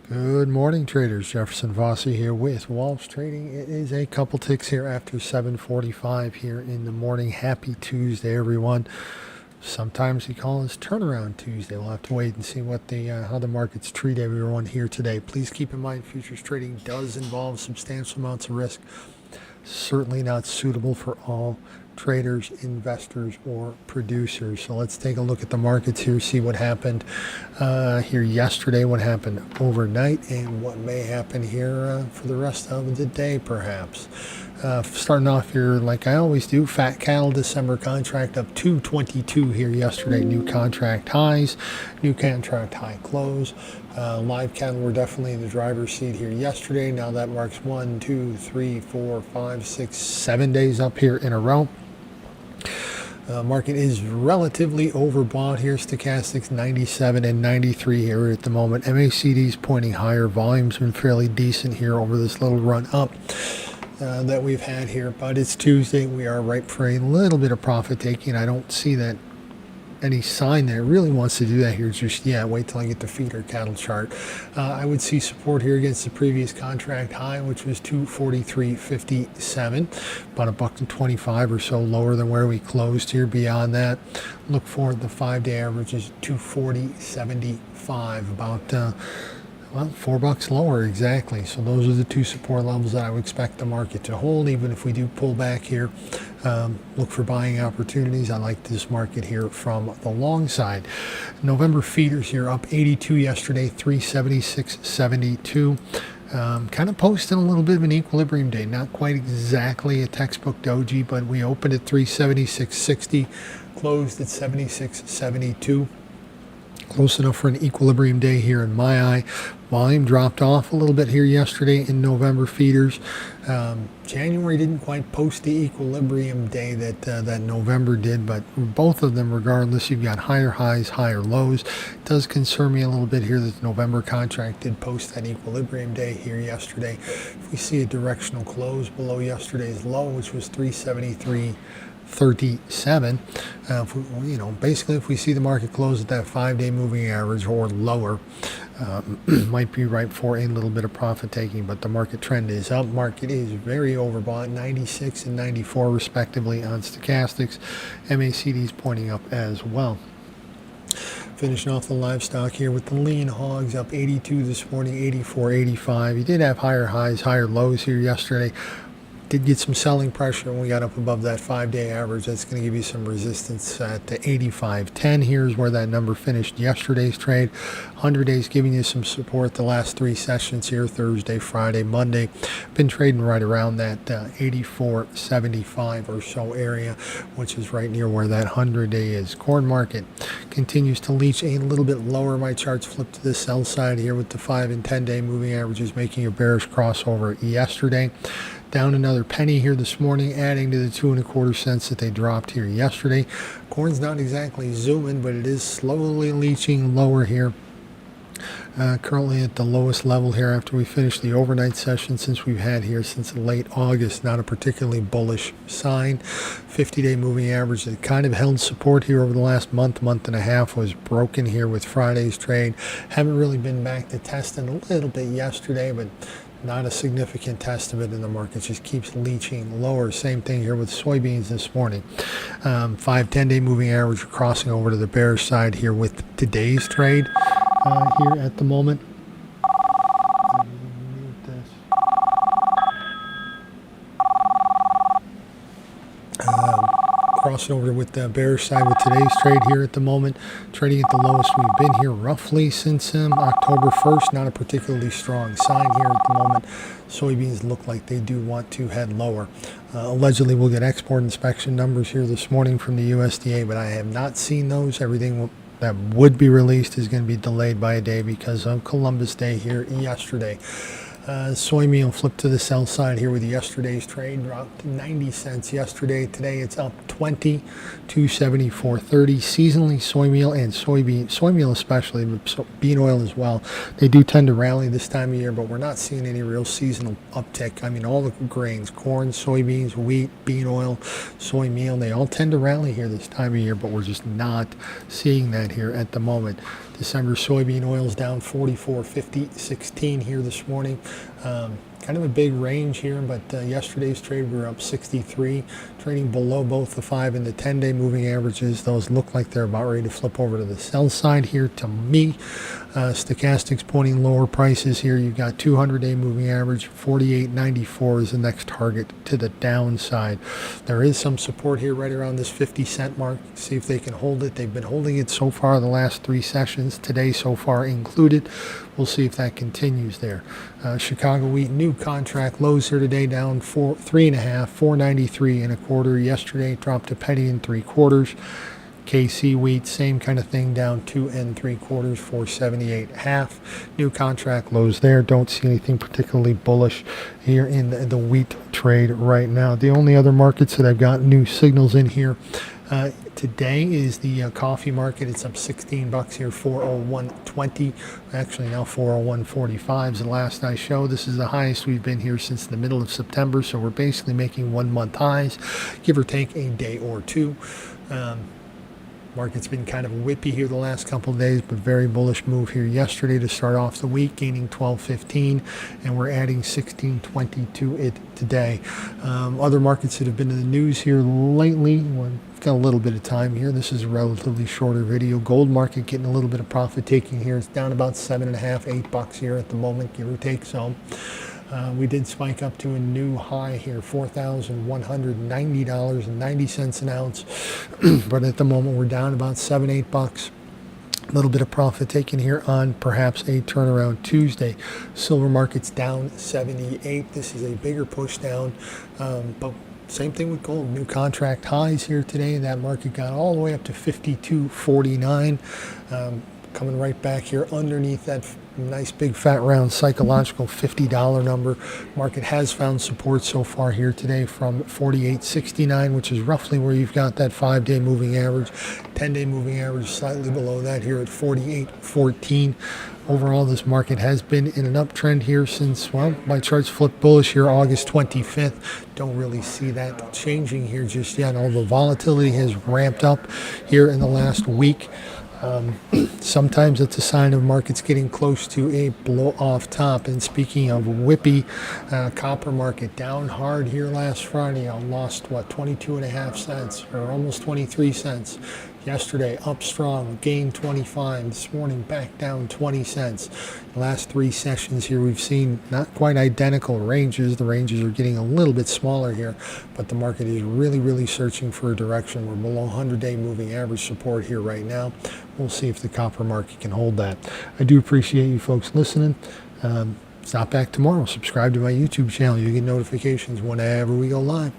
Good morning, traders. Jefferson Vossi here with Wolves Trading. It is a couple ticks here after 7:45 here in the morning. Happy Tuesday, everyone. Sometimes we call this Turnaround Tuesday. We'll have to wait and see what the how the markets treat everyone here today. Please keep in mind, futures trading does involve substantial amounts of risk. Certainly not suitable for all traders, investors, or producers. So let's take a look at the markets here, see what happened here yesterday, what happened overnight, and what may happen here for the rest of the day, perhaps. Starting off here, like I always do, fat cattle December contract up 222 here yesterday. New contract highs, new contract high close. Live cattle were definitely in the driver's seat here yesterday. Now that marks 1, 2, 3, 4, 5, 6, 7 days up here in a row. Market is relatively overbought here. Stochastics 97 and 93 here at the moment. MACD's pointing higher. Volume's been fairly decent here over this little run up that we've had here. But it's Tuesday. We are ripe for a little bit of profit taking. I don't see that any sign that it really wants to do that here just yet. Wait till I get the feeder cattle chart. I would see support here against the previous contract high, which was 243.57, about $1.25 or so lower than where we closed here. Beyond that, look for the 5-day average is 240.75, about well, $4 lower exactly. So those are the two support levels that I would expect the market to hold, even if we do pull back here. Look for buying opportunities. I like this market here from the long side. November feeders here up 82 yesterday, 376.72. Kind of posting a little bit of an equilibrium day. Not quite exactly a textbook doji, but we opened at 376.60, closed at 76.72. Close enough for an equilibrium day here in my eye. Volume dropped off a little bit here yesterday in November feeders. January didn't quite post the equilibrium day that November did, but both of them, regardless, you've got higher highs, higher lows. It does concern me a little bit here that the November contract did post that equilibrium day here yesterday. If we see a directional close below yesterday's low, which was 373.37, basically if we see the market close at that 5-day moving average or lower, might be ripe for a little bit of profit taking, but the market trend is up. Market is very overbought, 96 and 94 respectively on stochastics. MACD's pointing up as well. Finishing off the livestock here with the lean hogs up 82 this morning, 84.85. You did have higher highs, higher lows here yesterday. Did get some selling pressure when we got up above that 5-day average. That's going to give you some resistance at the 85.10. Here's where that number finished yesterday's trade. 100 days giving you some support the last 3 sessions here, Thursday, Friday, Monday. Been trading right around that 84.75 or so area, which is right near where that 100-day is. Corn market continues to leach a little bit lower. My charts flipped to the sell side here with the 5 and 10-day moving averages making a bearish crossover yesterday. Down another penny here this morning, adding to the 2.25 cents that they dropped here yesterday. Corn's not exactly zooming, but it is slowly leaching lower here. Currently at the lowest level here after we finish the overnight session since we've had here since late August. Not a particularly bullish sign. 50-day moving average that kind of held support here over the last month and a half was broken here with Friday's trade. Haven't really been back to testing a little bit yesterday, but not a significant test of it, and the market just keeps leaching lower. Same thing here with soybeans this morning. 5-10-day moving average crossing over to the bearish side here with today's trade here at the moment. Crossing over with the bearish side with today's trade here at the moment. Trading at the lowest we've been here roughly since October 1st. Not a particularly strong sign here at the moment. Soybeans look like they do want to head lower. Allegedly, we'll get export inspection numbers here this morning from the USDA, but I have not seen those. Everything that would be released is going to be delayed by a day because of Columbus Day here yesterday. Soy meal flipped to the sell side here with yesterday's trade. Dropped 90 cents yesterday. Today it's up 20, 274.30. Seasonally, soy meal and soybean, soy meal especially, but bean oil as well, they do tend to rally this time of year, but we're not seeing any real seasonal uptick. I mean, all the grains, corn, soybeans, wheat, bean oil, soy meal, they all tend to rally here this time of year, but we're just not seeing that here at the moment. December soybean oil is down 44.50, 16 here this morning. Kind of a big range here, but yesterday's trade we were up 63, trading below both the 5 and the 10-day moving averages. Those look like they're about ready to flip over to the sell side here to me. Stochastics pointing lower prices here. You've got 200-day moving average, 48.94 is the next target to the downside. There is some support here right around this 50-cent mark. See if they can hold it. They've been holding it so far the last 3 sessions, today so far included. We'll see if that continues there. Chicago wheat new contract lows here today, down 3.5, 4.93 and a quarter. Yesterday dropped a penny and 3/4. KC wheat, same kind of thing, down 2 3/4, 478.5. New contract lows there. Don't see anything particularly bullish here in the wheat trade right now. The only other markets that I've got new signals in here today is the coffee market. It's up 16 bucks here, 401.20. Actually now 401.45 is the last I showed. This is the highest we've been here since the middle of September, so we're basically making 1 month highs, give or take a day or two. Market's been kind of whippy here the last couple of days, but very bullish move here yesterday to start off the week, gaining 12.15, and we're adding 16.20 to it today. Other markets that have been in the news here lately, we've got a little bit of time here. This is a relatively shorter video. Gold market getting a little bit of profit taking here. It's down about 7.5, 8 bucks here at the moment, give or take some. We did spike up to a new high here, $4,190.90 an ounce. But at the moment, we're down about 7, 8 bucks. A little bit of profit taken here on perhaps a turnaround Tuesday. Silver market's down 78. This is a bigger push down, but same thing with gold. New contract highs here today. That market got all the way up to 52.49. Coming right back here underneath that nice big fat round psychological $50 number. Market has found support so far here today from 48.69, which is roughly where you've got that 5-day moving average. 10-day moving average slightly below that here at 48.14. Overall, this market has been in an uptrend here since, well, my charts flipped bullish here August 25th. Don't really see that changing here just yet, although volatility has ramped up here in the last week. Sometimes it's a sign of markets getting close to a blow-off top. And speaking of whippy, copper market down hard here last Friday. I lost, 22.5 cents or almost 23 cents. Yesterday, up strong, gained 25. This morning, back down 20 cents. The last 3 sessions here, we've seen not quite identical ranges. The ranges are getting a little bit smaller here, but the market is really, really searching for a direction. We're below 100-day moving average support here right now. We'll see if the copper market can hold that. I do appreciate you folks listening. Stop back tomorrow. Subscribe to my YouTube channel. You get notifications whenever we go live.